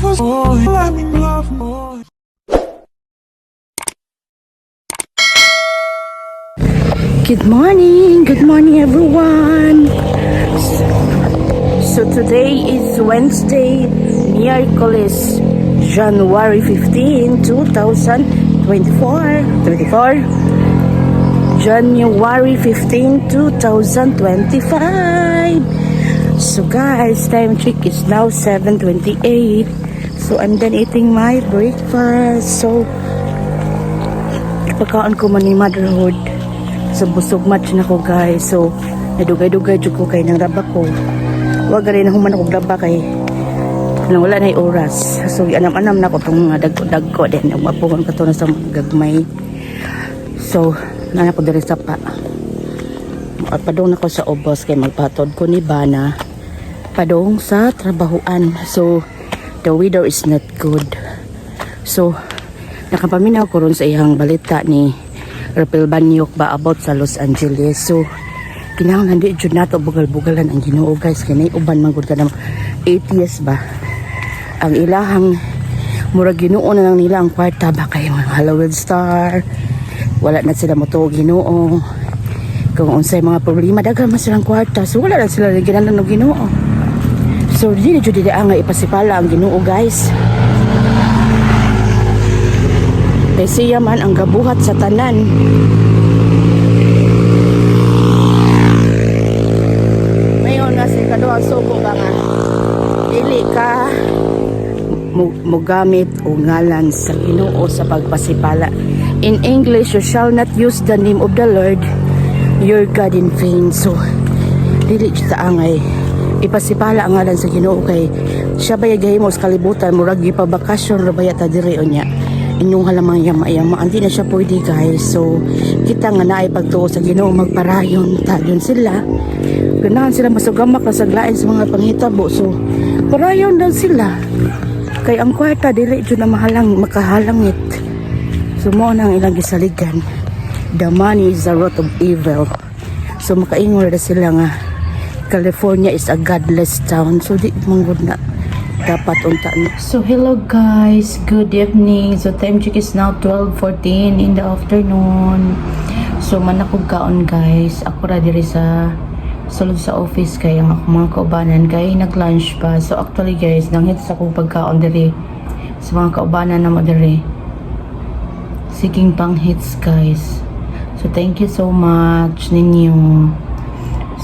Good morning everyone. So today is Wednesday, Miyerkules, January 15, 2024. January 15, 2025. So guys, time check is now 7:28. So I'm done eating my breakfast. So pagkaon ko man ni motherhood. So busog match na ko guys. So nadugay-dugay jud ko kay nang raba ko. Wa gani na human ako raba kay nang wala na oras. So anam-anam na ko tong dagko din ang mapuhon ka to na sa gagmay. So nana ko diri sa pa. Padong na ko sa ubos kay magpatod ko ni Bana. Padong sa trabahoan. So the weather is not good. So nakapaminaw ko ron sa iyang balita ni Rapil Banyok ba about sa Los Angeles. So kinahanglan di jud nato bugal-bugalan ang Ginoo guys, kay uban man gud kanang atheist ba ang ilahang murag Ginoo na lang nila ang kwarta ba kay Hollywood star, wala na sila moto Ginoo. Kung unsay mga problema daghan man silang kwarta, so wala na sila ginanan og Ginoo. So dili jud nga ipasipala ang Ginoo guys. Kay siya man ang gabuhat sa tanan. Mayon nga si kaduhang subo ba nga dili ka mogamit o ngalan sa Ginoo sa pagpasipala. In English, you shall not use the name of the Lord your God in vain. So dili ta angay ipasipala ang ngalan sa Ginoo kay siya ba gahimo sa kalibutan murag gipabakasyon ra baya ta diri unya. Inyong halamang yama-yama, hindi na siya pwede guys. So kita nga naay pagtuo sa Ginoo magparayon talyon sila. Ganahan sila masugamak na saglain sa mga panghitabo. So parayon lang sila. Kay ang kwarta dili jud na makahalangit. So mo nang ilang gisaligan. The money is the root of evil. So makaingon na sila nga California is a godless town. So di manggod na dapat unta na. So hello guys, good evening. So time check is now 12:14 in the afternoon. So man ako kaon guys, ako ra diri sa sulod sa office kay ang ako mga kaubanan kay nag-lunch pa. So actually guys, nanghit sa akong pagkaon diri sa mga kaubanan na mo diri. Seeking pang hits guys. So thank you so much ninyo.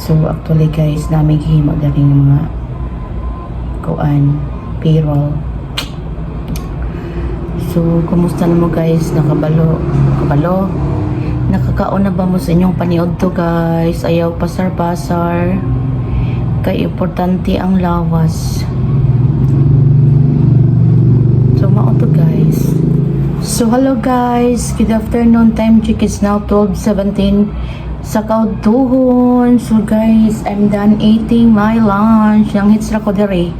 So actually guys, namin gihimo diri mga kuan payroll. So kumusta na mo guys? Nakabalo? Nakakaon na ba mo sa inyong paniod to guys? Ayaw pasar-pasar kay importante ang lawas. So mao to guys. So hello guys, good afternoon. Time check is now 12:17 sa kautuhon. So guys, I'm done eating my lunch. Yang hits ra ko diri.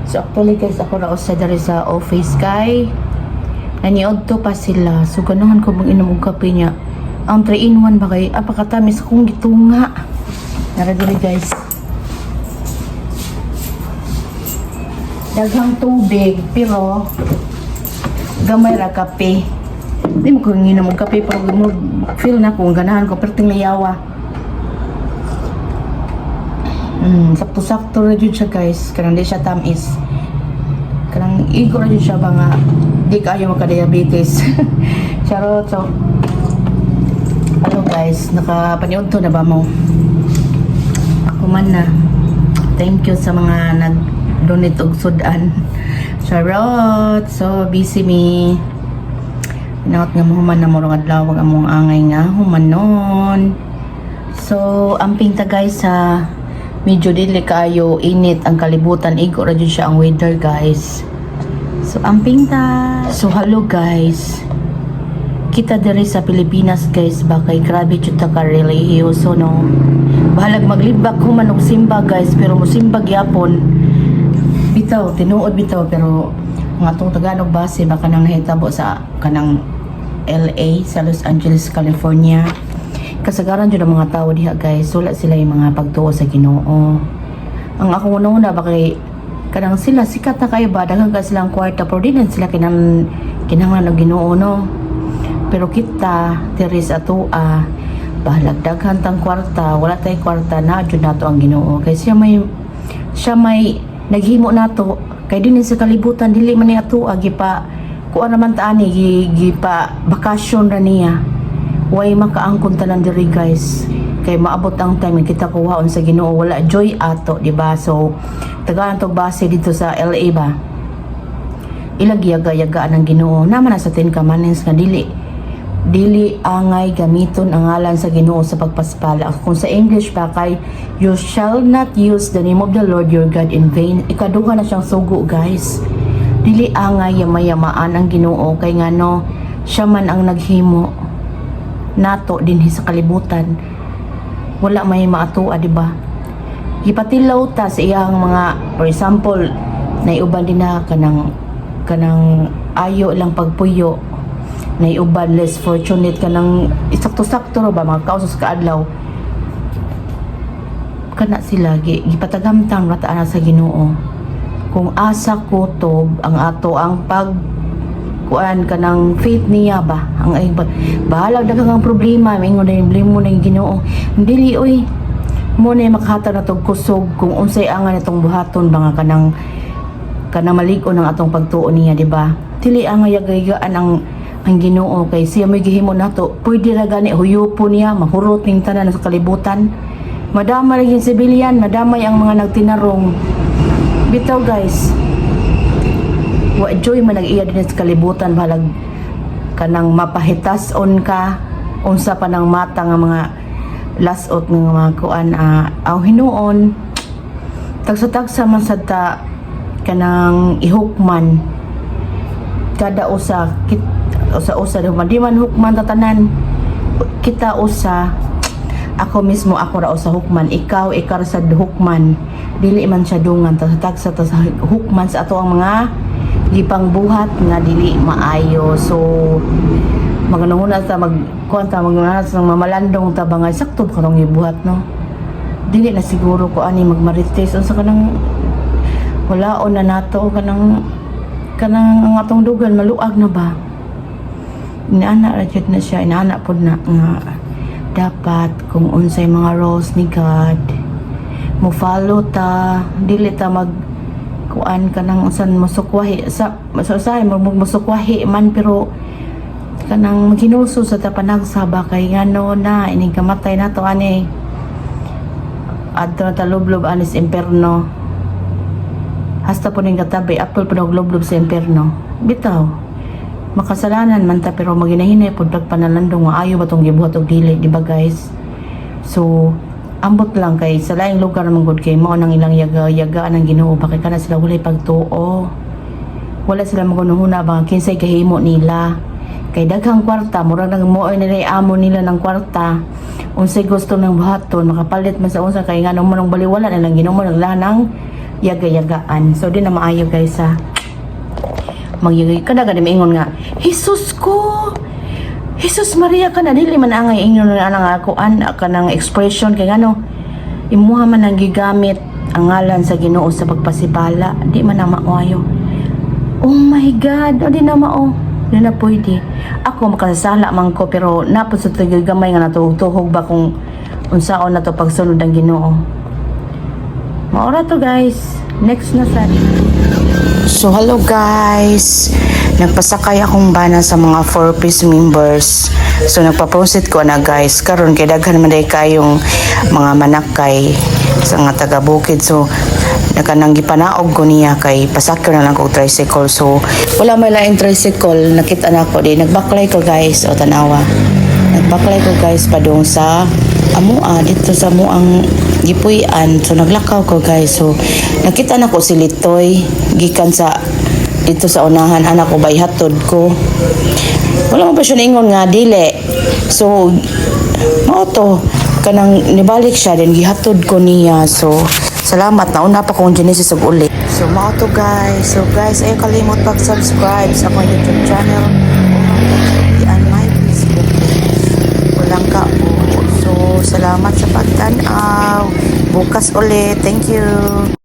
So actually guys, ako ra usa diri sa office kay naniod to pa sila. So ganahan ko bang inom og kape niya. Ang 3-in-1 ba kay apakatamis akong gitunga. Nara diri guys. Daghang tubig pero gamay ra kape. Di mo ko inom og kape pero mo feel na kung ganahan ko perting layawa. Sakto-sakto na dyan siya guys. Kanang di siya tamis. Kanang igo na dyan siya ba nga di kayo magka-diabetes. Charot. So hello guys, nakapaniod to na ba mo? Ako man na. Thank you sa mga nag-donate og sudan. Charot. So busy me. Inaot nga mo human na murong adlaw ang mong angay nga human nun. So amping ta guys sa medyo dili kayo init ang kalibutan, igo ra jud siya ang weather guys. So amping ta. So hello guys, kita diri sa Pilipinas guys ba kay grabe jud ta ka relihiyoso no. Bahalag maglibak human og simba guys, pero mo simba gyapon bitaw tinuod bitaw. Pero mga tong Tagalog base baka nang nahitabo sa kanang LA sa Los Angeles, California. Kasagaran jud ang mga tao diha guys, wala sila yung mga pagtuo sa Ginoo. Ang ako una ba kay Kadang sila sikat na kayo ba, daghang ka silang kwarta, pero di na sila kinahanglan ng Ginoo, no? Pero kita, Teres atua, bahalag daghan tang kwarta, wala tay kwarta, na jud nato ang Ginoo. Kay siya may naghimo nato, kay dinhi sa kalibutan dili man ni atua gipa kuan naman ta ani gipa bakasyon ra niya. Way makaangkon tanan diri guys. Kay maabot ang time kita kuhaon sa Ginoo, wala joy ato, di ba? So tagaan tog base dito sa LA ba, ilagyaga-yagaan ng Ginoo naman na sa Ten Commandments nga dili angay gamiton ang ngalan sa Ginoo sa pagpasipala. Kung sa English pa kay you shall not use the name of the Lord your God in vain, ikaduha na siyang sugo guys. Dili angay yamayamaan ang Ginoo, kay ngano siya man ang naghimo nato dinhi sa kalibutan, wala may maatua, di ba? Gipatilaw ta sa iyang mga, for example, naiuban din na kanang ayo lang pagpuyo, naiuban less fortunate kanang isakto-sakto ba mga kausos kaadlaw, kana sila gipatagamtang rataan sa Ginoo. Kung asa kutob ang ato ang kuan kanang faith niya ba, ang ay bahalag daghang problema mingon na problema na Ginoo, dili oy mo na makahatag na tog kusog kung unsay angan itong buhaton ba nga kanang malig-on ang atong pagtuo niya, di ba? Dili ang yagaygaan ang Ginoo, kay siya may gihimo nato, pwede ra gani huyupo niya mahurot ning tanan sa kalibutan. Madama lagi sibilyan, madamay ang mga nagtinarong. Bitaw guys, wa joy man nag-iya din sa kalibutan, bahalag kanang mapahitas-on ka unsa pa nang mata nga mga lasot ng mga kuan aw hinuon tagsa-tagsa man sad ta kanang ihukman kada usa di man hukman tatanan kita usa, ako mismo ako ra usa hukman, ikaw sa hukman, dili man siya dungan tagsa-tagsa ta sa hukman sa ato ang mga lipang buhat nga dili maayo. So maganunguna ta magkuanta sa mamalandong ta ba nga sakto karong ibuhat, no? Dili na siguro ko ani magmarites unsa kanang walaon na nato kanang ang atong dugan maluag na ba. Inaana ra jud na siya, inaana pod na nga dapat kung unsay mga rules ni God mo follow ta, dili ta mag kuan kanang usan musukwahi sa musukwahi man, pero kanang ginuso sa tapanagsaba kay ngano na ining kamatay nato ani adto na talublob anis imperno, hasta po ning katabi apil po naglublob sa imperno. Bitaw makasalanan man ta, pero maginahinay pud pagpanalandong nga ayo ba tong gibuhat og dili, di ba guys? So ambot lang kay sa laing lugar man gud kay mao nang ilang yagaan ng Ginoo, bakit kana sila walay pagtuo, wala sila magunahuna ba kinsay kahimo nila. Kay daghang kwarta, murag nang mooy nila amo nila ng kwarta, unsay gusto ng buhaton makapalit man sa unsa, kay ngano mo nang baliwala nilang Ginoo naglanang yaga-yagaan. So di na maayo guys ha, magyagay kada gani maingon nga Jesus ko, Jesus Maria kana, dili man angay ingon na nga kuan kanang expression kay ngano imuha man ang gigamit ang ngalan sa Ginoo sa pagpasipala, di man na maayo. Oh my God, di na mao, di na pwede. Ako makasala man ko, pero napod sa gamay nga natuhog ba kung unsaon na to pagsunod ang Ginoo. Maora to guys, next na sad. So hello guys, nagpasakay akong bana sa mga 4-piece members. So nagpa-proceed ko na guys, karon kay daghan man day kayong mga manakay sa nga taga bukid. So nakanang gipanaog ko niya kay pasakyo na lang ko tricycle. So wala may laing tricycle, nakita na ko di nagbaklay ko guys, o tanawa. Nagbaklay ko guys padung sa amua dito sa amuang gipuy-an. So naglakaw ko guys. So nakita na ko si Litoy gikan sa dito sa unahan, anak ko bay hatod ko. Wala mo pa siya ningon nga dili. So mao to kanang nibalik siya din gihatod ko niya. So salamat na una pa kong Genesis og uli. So mao to guys. So guys, ayaw kalimot pag-subscribe sa akong YouTube channel. Yan my Facebook page. Walang ka po. So salamat sa pagtanaw. Bukas ulit. Thank you.